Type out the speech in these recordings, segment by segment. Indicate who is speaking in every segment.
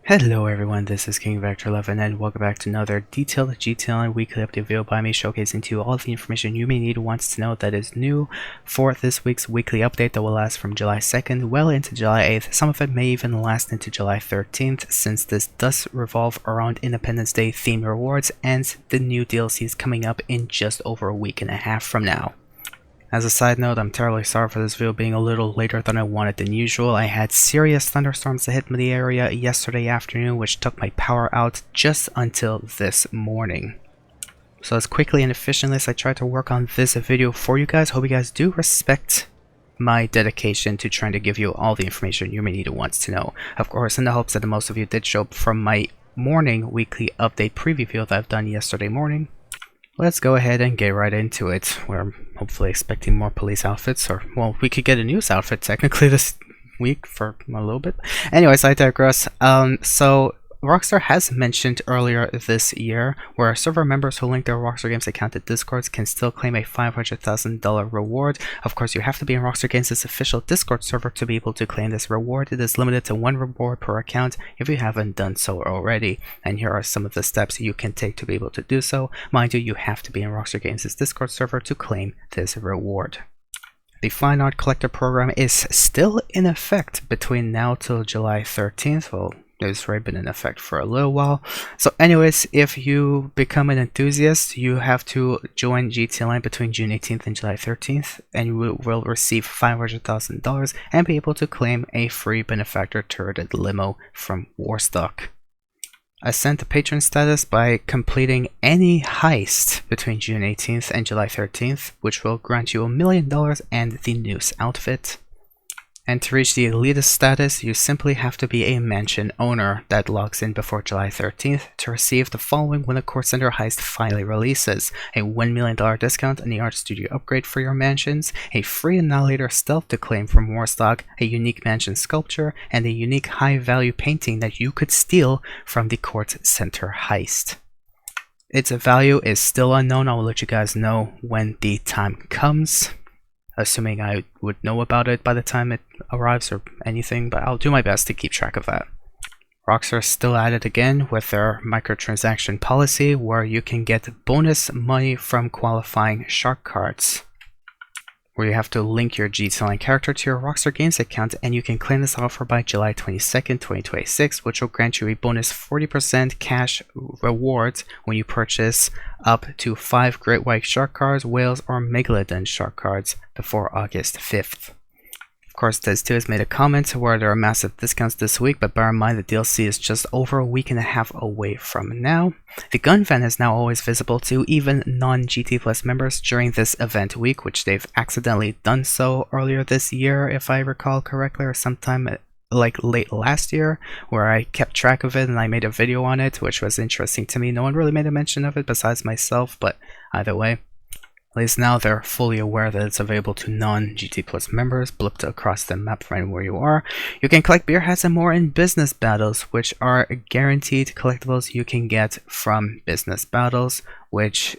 Speaker 1: Hello everyone, this is King Vector 11 and welcome back to another detailed GTA weekly update video by me, showcasing to you all the information you may need wants to know that is new for this week's weekly update that will last from July 2nd well into July 8th. Some of it may even last into July 13th, since this does revolve around Independence Day themed rewards and the new DLCs coming up in just over a week and a half from now. As a side note, I'm terribly sorry for this video being a little later than I wanted than usual. I had serious thunderstorms that hit the area yesterday afternoon, which took my power out just until this morning. So as quickly and efficiently as I tried to work on this video for you guys, hope you guys do respect my dedication to trying to give you all the information you may need and wants to know. Of course, in the hopes that most of you did show up from my morning weekly update preview video that I've done yesterday morning. Let's go ahead and get right into it. We're hopefully expecting more police outfits, or, well, we could get a news outfit technically this week for a little bit. Anyways, I digress. So Rockstar has mentioned earlier this year where server members who link their Rockstar Games account to Discords can still claim a $500,000 reward. Of course, you have to be in Rockstar Games' official Discord server to be able to claim this reward. It is limited to 1 reward per account if you haven't done so already. And here are some of the steps you can take to be able to do so. Mind you, you have to be in Rockstar Games' Discord server to claim this reward. The Fine Art Collector program is still in effect between now till July 13th. Well, it's already been in effect for a little while. So anyways, if you become an enthusiast, you have to join GTA Line between June 18th and July 13th, and you will receive $500,000 and be able to claim a free benefactor turreted limo from Warstock. Ascend to patron status by completing any heist between June 18th and July 13th, which will grant you $1 million and the Noose outfit. And to reach the elitist status, you simply have to be a mansion owner that logs in before July 13th to receive the following when the Court Center heist finally releases: a $1 million discount on the art studio upgrade for your mansions, a free Annihilator stealth to claim from Warstock, a unique mansion sculpture, and a unique high-value painting that you could steal from the Court Center heist. Its value is still unknown. I will let you guys know when the time comes, assuming I would know about it by the time it arrives or anything, but I'll do my best to keep track of that. Rockstar still at it again with their microtransaction policy, where you can get bonus money from qualifying shark cards, where you have to link your GTA Online character to your Rockstar Games account, and you can claim this offer by July 22nd, 2026, which will grant you a bonus 40% cash reward when you purchase up to 5 Great White Shark cards, whales, or Megalodon shark cards before August 5th. Of course, Des2 has made a comment where there are massive discounts this week, but bear in mind the DLC is just over a week and a half away from now. The gun van is now always visible to even non-GT Plus members during this event week, which they've accidentally done so earlier this year, if I recall correctly, or sometime like late last year, where I kept track of it and I made a video on it, which was interesting to me. No one really made a mention of it besides myself, but either way, at least now they're fully aware that it's available to non-GT Plus members, blipped across the map right where you are. You can collect beer hats and more in business battles, which are guaranteed collectibles you can get from business battles, which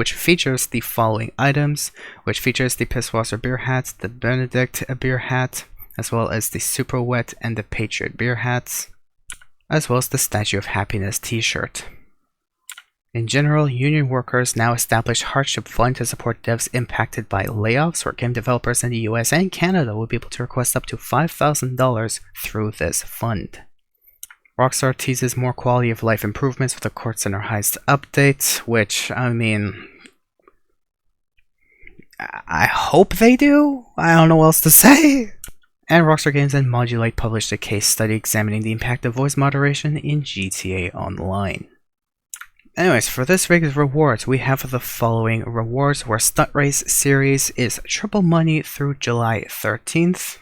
Speaker 1: features the following items, which features the Pisswasser beer hats, the Benedict beer hat, as well as the Super Wet and the Patriot beer hats, as well as the Statue of Happiness t-shirt. In general, union workers now establish hardship fund to support devs impacted by layoffs, where game developers in the US and Canada will be able to request up to $5,000 through this fund. Rockstar teases more quality of life improvements with a Court Center heist update, which, I mean, I hope they do? I don't know what else to say. And Rockstar Games and Modulate published a case study examining the impact of voice moderation in GTA Online. Anyways, for this week's rewards, we have the following rewards, where Stunt Race Series is triple money through July 13th.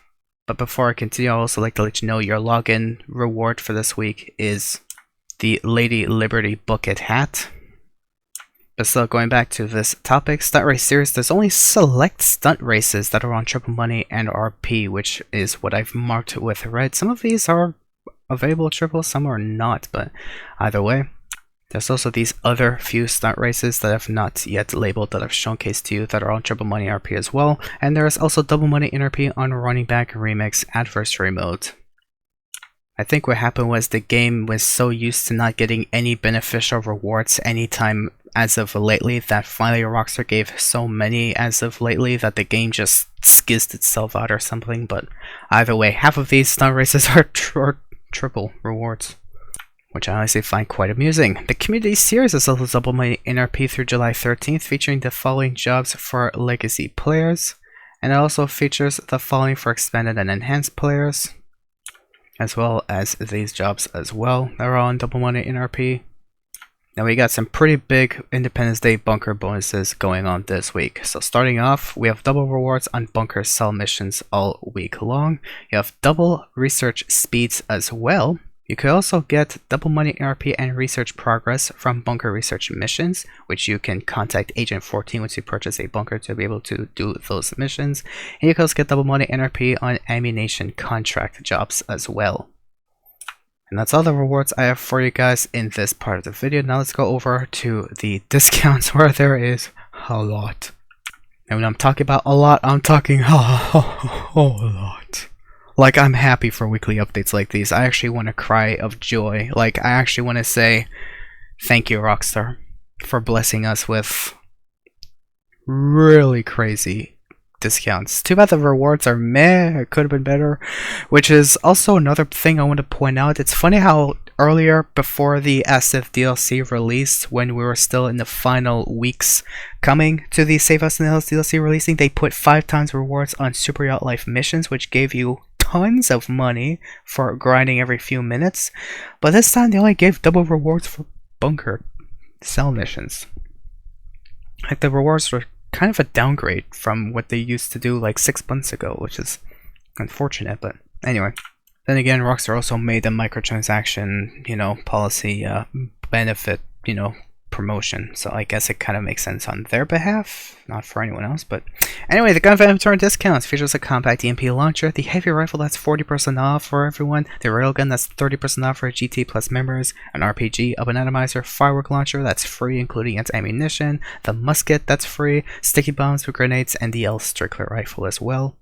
Speaker 1: But before I continue, I'd also like to let you know your login reward for this week is the Lady Liberty Bucket hat. But still, going back to this topic, Stunt Race Series, there's only select stunt races that are on triple money and RP, which is what I've marked with red. Some of these are available triple, some are not, but either way. There's also these other few stunt races that I've not yet labeled that I've showcased to you that are on triple money RP as well, and there's also double money NRP on Running Back Remix Adversary Mode. I think what happened was the game was so used to not getting any beneficial rewards anytime as of lately that finally Rockstar gave so many as of lately that the game just skizzed itself out or something. But either way, half of these stunt races are triple rewards, which I honestly find quite amusing. The Community Series is also double money NRP through July 13th, featuring the following jobs for legacy players, and it also features the following for expanded and enhanced players, as well as these jobs as well. They're all on double money NRP. Now we got some pretty big Independence Day bunker bonuses going on this week. So starting off, we have double rewards on bunker cell missions all week long. You have double research speeds as well. You could also get double money NRP and research progress from bunker research missions, which you can contact Agent 14 once you purchase a bunker to be able to do those missions. And you can also get double money NRP on ammunition contract jobs as well. And that's all the rewards I have for you guys in this part of the video. Now let's go over to the discounts where there is a lot. And when I'm talking about a lot, I'm talking a lot. Like, I'm happy for weekly updates like these. I actually want to cry of joy. Like, I actually want to say thank you, Rockstar, for blessing us with really crazy discounts. Too bad the rewards are meh, it could have been better, which is also another thing I want to point out. It's funny how earlier, before the SF DLC released, when we were still in the final weeks coming to the Save Us in the Hills DLC releasing, they put 5 times rewards on Super Yacht Life missions, which gave you tons of money for grinding every few minutes, but this time they only gave double rewards for bunker cell missions. Like, the rewards were kind of a downgrade from what they used to do like 6 months ago, which is unfortunate, but anyway. Then again, Rockstar also made the microtransaction, policy benefit, promotion, so I guess it kind of makes sense on their behalf, not for anyone else. But anyway, the gun inventory discounts features a compact EMP launcher, the heavy rifle that's 40% off for everyone, the railgun that's 30% off for GT Plus members, an RPG, a atomizer, firework launcher that's free including its ammunition, the musket that's free, sticky bombs with grenades, and the L Strickler rifle as well.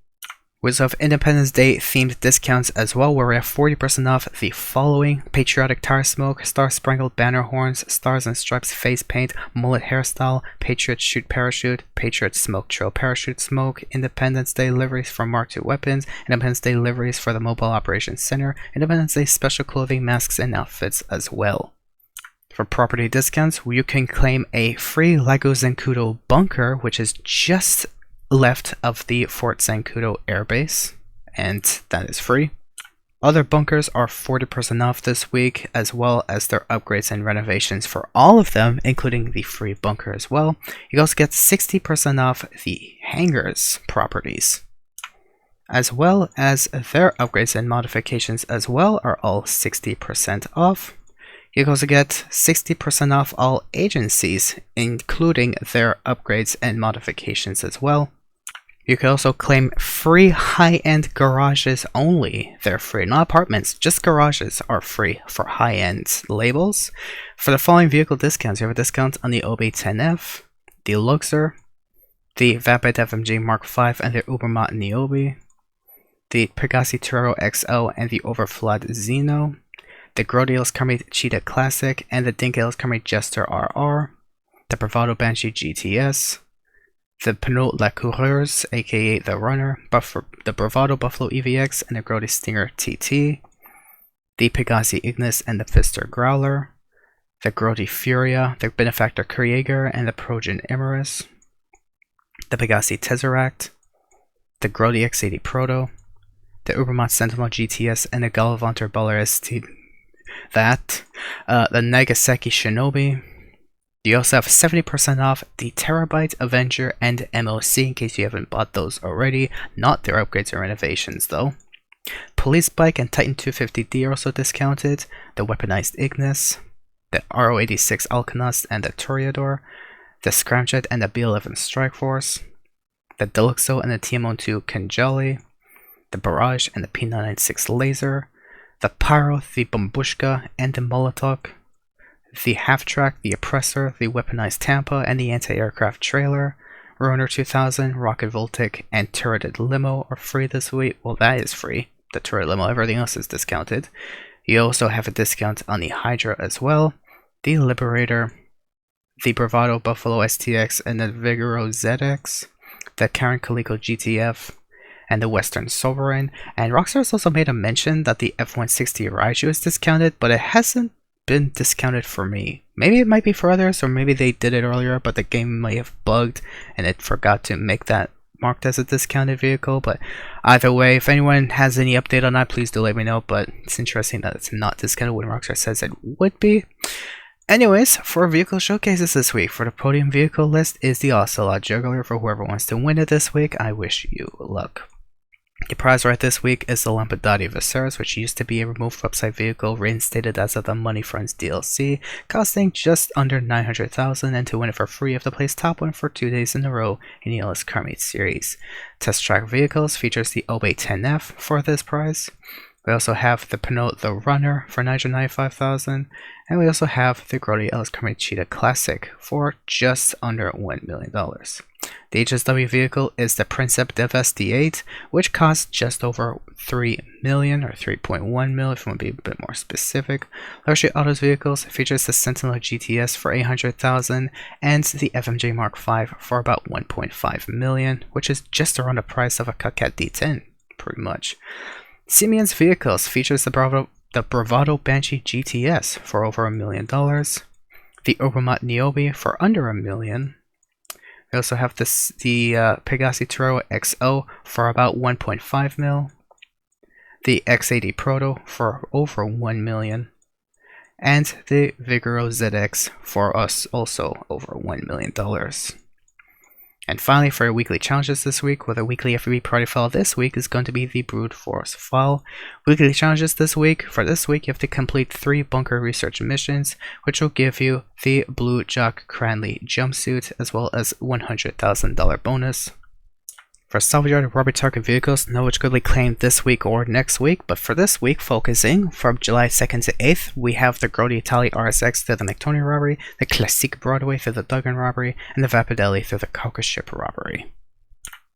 Speaker 1: We also have Independence Day themed discounts as well, where we have 40% off the following: Patriotic Tire Smoke, Star Sprangled Banner Horns, Stars and Stripes Face Paint, Mullet Hairstyle, Patriot Shoot Parachute, Patriot Smoke Trail Parachute Smoke, Independence Day liveries for Mark II weapons, Independence Day liveries for the Mobile Operations Center, Independence Day special clothing, masks, and outfits as well. For property discounts, you can claim a free Lego Zancudo bunker, which is just left of the Fort Zancudo airbase, and that is free. Other bunkers are 40% off this week, as well as their upgrades and renovations for all of them, including the free bunker as well. You also get 60% off the hangars properties, as well as their upgrades and modifications as well are all 60% off. You can also get 60% off all agencies, including their upgrades and modifications as well. You can also claim free high-end garages only. They're free, not apartments, just garages are free for high-end labels. For the following vehicle discounts, you have a discount on the OB-10F, the Luxor, the Vapid FMG Mark V and the Ubermatt Niobe, the Pegasi Turbo XL and the Overflood Xeno, the Grodiel's Camry Cheetah Classic and the Dinkel's Camry Jester RR, the Bravado Banshee GTS, the Pinot La Coureurs, aka the Runner, the Bravado Buffalo EVX and the Grody Stinger TT, the Pegasi Ignis and the Pfister Growler, the Grody Furia, the Benefactor Krieger and the Progen Imerus, the Pegasi Tesseract, the Grody X80 Proto, the Ubermatt Sentinel GTS and the Galvanter Baller ST, the Nagasaki Shinobi. You also have 70% off the Terabyte, Avenger, and MOC in case you haven't bought those already. Not their upgrades or renovations though. Police Bike and Titan 250D are also discounted. The Weaponized Ignis, the RO86 Alcanost and the Toreador, the Scramjet and the B11 Strike Force, the Deluxo and the TMO2 Kanjali, the Barrage and the P996 Laser, the Pyro, the Bombushka and the Molotov, the Half-Track, the Oppressor, the Weaponized Tampa, and the Anti-Aircraft Trailer. Roner 2000, Rocket Voltic, and Turreted Limo are free this week. Well, that is free. The Turret Limo, everything else is discounted. You also have a discount on the Hydra as well, the Liberator, the Bravado Buffalo STX, and the Vigoro ZX, the Karen Coleco GTF, and the Western Sovereign. And Rockstar has also made a mention that the F-160 Raiju is discounted, but it hasn't been discounted for me. Maybe it might be for others, or maybe they did it earlier, but the game may have bugged and it forgot to make that marked as a discounted vehicle. But either way, if anyone has any update on that, please do let me know. But it's interesting that it's not discounted when Rockstar says it would be. Anyways, for vehicle showcases this week, for the podium vehicle list is the Ocelot Juggler. For whoever wants to win it this week, I wish you luck. The prize right this week is the Lampadati Viserys, which used to be a removed website vehicle reinstated as of the Money Friends DLC, costing just under 900,000, and to win it for free, you have to place top 1 for 2 days in a row in the Ellis Carmate series. Test Track Vehicles features the Obey 10F for this prize. We also have the Pinot the Runner for 995,000, and we also have the Grody Ellis Carmate Cheetah Classic for just under $1 million. The HSW vehicle is the Princip Dev SD8, which costs just over 3 million or 3.1 mil if you want to be a bit more specific. Luxury Autos vehicles features the Sentinel GTS for 800,000 and the FMJ Mark V for about 1.5 million, which is just around the price of a Cucat D10, pretty much. Simeon's vehicles features the Bravado Banshee GTS for over $1 million, the Obermatt Niobe for under $1 million. We also have the Pegassi Turo XO for about 1.5 mil, the X80 Proto for over 1 million, and the Vigoro ZX for us also over $1 million. And finally, for your weekly challenges this week, with a weekly FB party file this week is going to be the Brood Force file. Weekly challenges this week, for this week you have to complete 3 bunker research missions, which will give you the Blue Jock Cranley jumpsuit, as well as $100,000 bonus. For salvage yard robbery target vehicles, no which could be claimed this week or next week, but for this week, focusing from July 2nd to 8th, we have the Grody Itali RSX through the McTony robbery, the Classique Broadway through the Duggan robbery, and the Vapidelli through the Caucasus Ship robbery.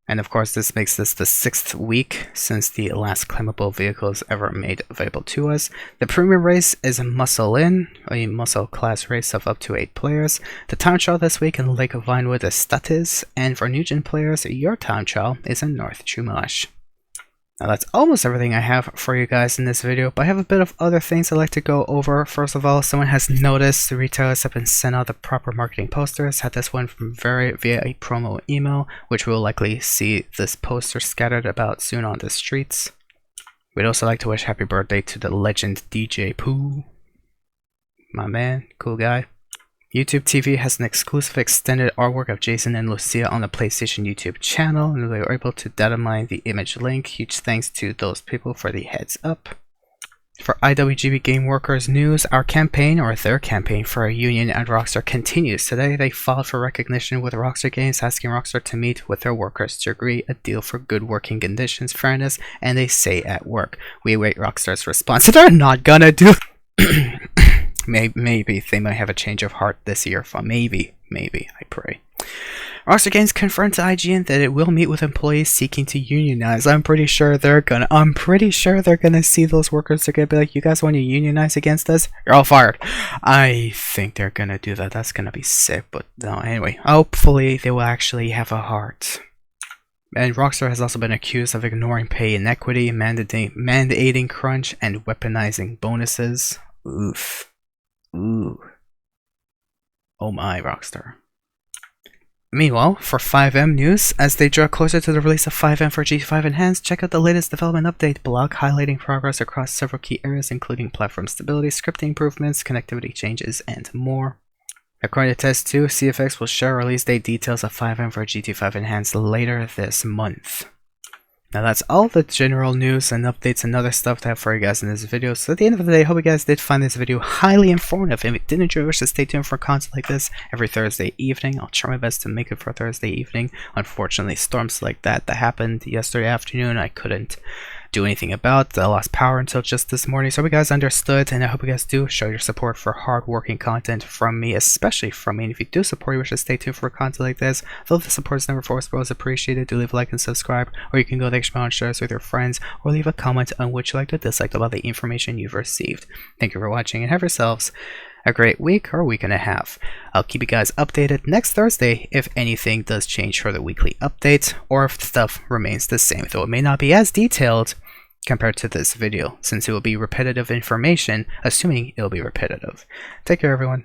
Speaker 1: And of course, this makes this the 6th week since the last claimable vehicle is ever made available to us. The premium race is Muscle In, a muscle class race of up to 8 players. The town trial this week in Lake of Vinewood is Statis, and for new gen players, your town trial is in North Chumash. Now that's almost everything I have for you guys in this video, but I have a bit of other things I'd like to go over. First of all, someone has noticed the retailers have been sent out the proper marketing posters. Had this one from via a promo email, which we'll likely see this poster scattered about soon on the streets. We'd also like to wish happy birthday to the legend DJ Pooh. My man, cool guy. YouTube TV has an exclusive extended artwork of Jason and Lucia on the PlayStation YouTube channel, and they were able to data mine the image link. Huge thanks to those people for the heads up. For IWGB Game Workers news, our campaign, or their campaign for a union at Rockstar continues. Today they filed for recognition with Rockstar Games, asking Rockstar to meet with their workers to agree a deal for good working conditions, fairness, and a say at work. We await Rockstar's response. They're not gonna do Maybe they might have a change of heart this year. Maybe, I pray. Rockstar Games confirmed to IGN that it will meet with employees seeking to unionize. I'm pretty sure they're gonna see those workers. They're gonna be like, "You guys want to unionize against us? You're all fired." I think they're gonna do that. That's gonna be sick. But no, anyway, hopefully they will actually have a heart. And Rockstar has also been accused of ignoring pay inequity, mandating crunch, and weaponizing bonuses. Oof. Ooh. Oh my, Rockstar. Meanwhile, for 5M news, as they draw closer to the release of 5M for GT5 Enhanced, check out the latest development update blog highlighting progress across several key areas, including platform stability, scripting improvements, connectivity changes, and more. According to Test 2, CFX will share release date details of 5M for GT5 Enhanced later this month. Now that's all the general news and updates and other stuff to have for you guys in this video. So at the end of the day, I hope you guys did find this video highly informative. If you did enjoy, wish to stay tuned for content like this every Thursday evening. I'll try my best to make it for Thursday evening. Unfortunately, storms like that happened yesterday afternoon. I couldn't do anything about. I lost power until just this morning, so I hope you guys understood, and I hope you guys do show your support for hard-working content from me, especially from me. And if you do support, you wish to stay tuned for content like this. Though the support is never forced, but is appreciated, do leave a like and subscribe, or you can go the extra mile and share this with your friends, or leave a comment on what you liked or disliked about the information you've received. Thank you for watching, and have yourselves a great week or week and a half. I'll keep you guys updated next Thursday if anything does change for the weekly update, or if stuff remains the same, though it may not be as detailed compared to this video, since it will be repetitive information, assuming it'll be repetitive. Take care, everyone.